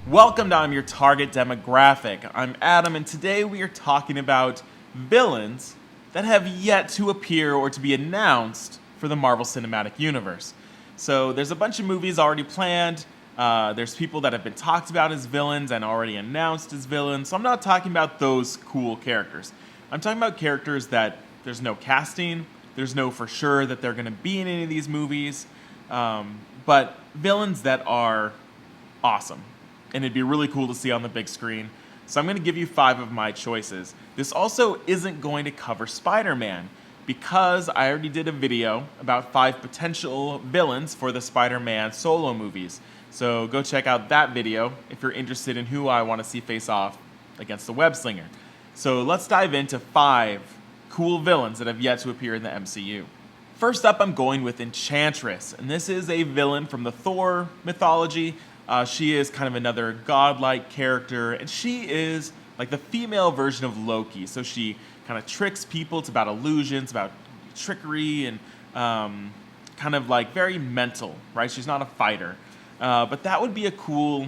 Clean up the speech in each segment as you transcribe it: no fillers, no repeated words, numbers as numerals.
Welcome to I'm Your Target Demographic. I'm Adam, and today we are talking about villains that have yet to appear or to be announced for the Marvel Cinematic Universe. So there's a bunch of movies already planned. There's people that have been talked about as villains and already announced as villains. So I'm not talking about those cool characters. I'm talking about characters that there's no casting, there's no for sure that they're going to be in any of these movies, but villains that are awesome. And it'd be really cool to see on the big screen. So I'm going to give you 5 of my choices. This also isn't going to cover Spider-Man because I already did a video about 5 potential villains for the Spider-Man solo movies. So go check out that video if you're interested in who I want to see face off against the Web Slinger. So let's dive into 5 cool villains that have yet to appear in the MCU. First up, I'm going with Enchantress, and this is a villain from the Thor mythology. She is kind of another godlike character, and she is like the female version of Loki. So she kind of tricks people. It's about illusions, about trickery, and kind of like very mental, right? She's not a fighter. But that would be a cool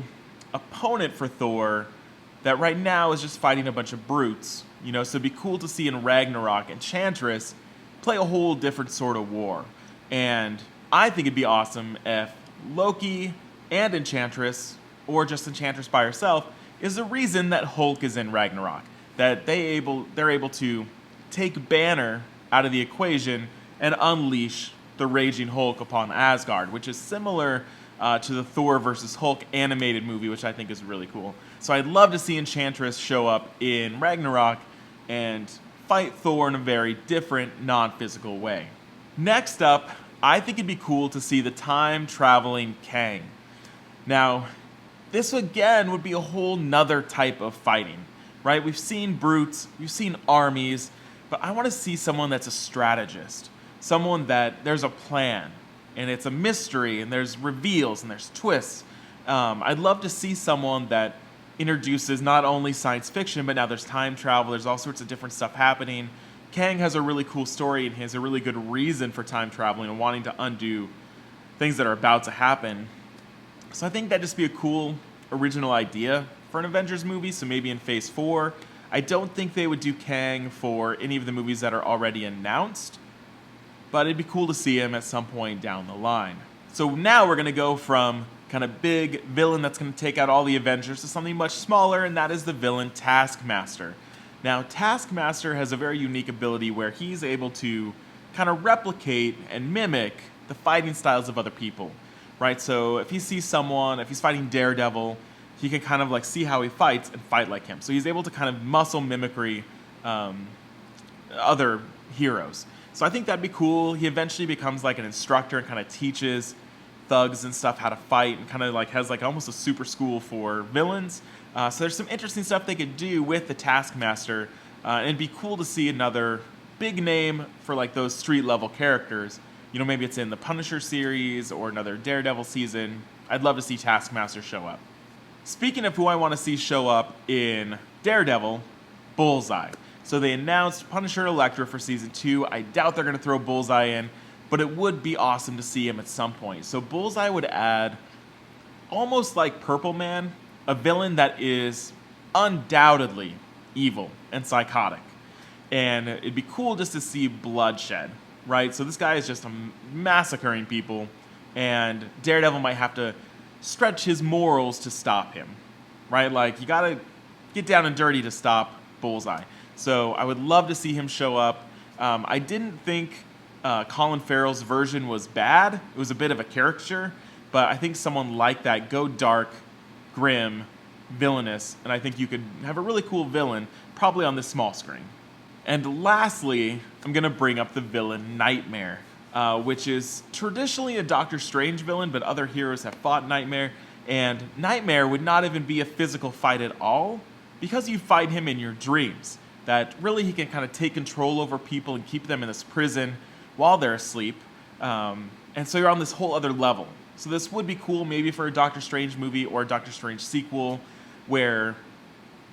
opponent for Thor that right now is just fighting a bunch of brutes. So it'd be cool to see in Ragnarok Enchantress play a whole different sort of war. And I think it'd be awesome if Loki and Enchantress, or just Enchantress by herself, is the reason that Hulk is in Ragnarok. That they're able to take Banner out of the equation and unleash the raging Hulk upon Asgard, which is similar to the Thor versus Hulk animated movie, which I think is really cool. So I'd love to see Enchantress show up in Ragnarok and fight Thor in a very different, non-physical way. Next up, I think it'd be cool to see the time-traveling Kang. Now, this again would be a whole nother type of fighting, right? We've seen brutes, we've seen armies, but I want to see someone that's a strategist. Someone that there's a plan, and it's a mystery, and there's reveals, and there's twists. I'd love to see someone that introduces not only science fiction, but now there's time travel, there's all sorts of different stuff happening. Kang has a really cool story, and he has a really good reason for time traveling and wanting to undo things that are about to happen. So I think that'd just be a cool original idea for an Avengers movie, so maybe in Phase 4. I don't think they would do Kang for any of the movies that are already announced, but it'd be cool to see him at some point down the line. So now we're going to go from kind of big villain that's going to take out all the Avengers to something much smaller, and that is the villain Taskmaster. Now, Taskmaster has a very unique ability where he's able to kind of replicate and mimic the fighting styles of other people. Right, so if he sees someone, if he's fighting Daredevil, he can kind of like see how he fights and fight like him. So he's able to kind of muscle mimicry other heroes. So I think that'd be cool. He eventually becomes like an instructor and kind of teaches thugs and stuff how to fight, and kind of like has like almost a super school for villains. So there's some interesting stuff they could do with the Taskmaster, and it'd be cool to see another big name for like those street level characters. Maybe it's in the Punisher series or another Daredevil season. I'd love to see Taskmaster show up. Speaking of who I want to see show up in Daredevil, Bullseye. So they announced Punisher and Elektra for Season 2. I doubt they're going to throw Bullseye in, but it would be awesome to see him at some point. So Bullseye would add, almost like Purple Man, a villain that is undoubtedly evil and psychotic. And it'd be cool just to see bloodshed. Right, so this guy is just massacring people, and Daredevil might have to stretch his morals to stop him, right? Like, you gotta get down and dirty to stop Bullseye. So I would love to see him show up. I didn't think Colin Farrell's version was bad. It was a bit of a caricature, but I think someone like that, go dark, grim, villainous, and I think you could have a really cool villain, probably on this small screen. And lastly, I'm going to bring up the villain Nightmare, which is traditionally a Doctor Strange villain, but other heroes have fought Nightmare. And Nightmare would not even be a physical fight at all because you fight him in your dreams. That really he can kind of take control over people and keep them in this prison while they're asleep. And so you're on this whole other level. So this would be cool maybe for a Doctor Strange movie or a Doctor Strange sequel where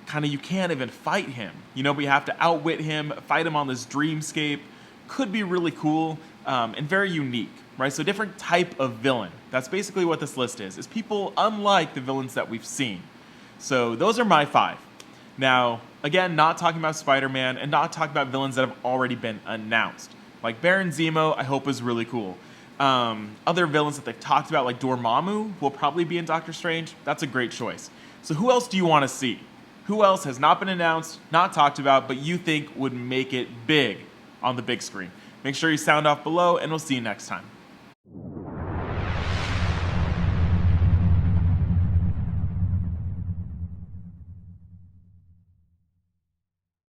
kind of you can't even fight him. But you have to outwit him, fight him on this dreamscape. Could be really cool and very unique, right? So different type of villain. That's basically what this list is people unlike the villains that we've seen. So those are my 5. Now, again, not talking about Spider-Man and not talking about villains that have already been announced. Like Baron Zemo, I hope is really cool. Other villains that they've talked about, like Dormammu, will probably be in Doctor Strange. That's a great choice. So who else do you want to see? Who else has not been announced, not talked about, but you think would make it big on the big screen? Make sure you sound off below, and we'll see you next time.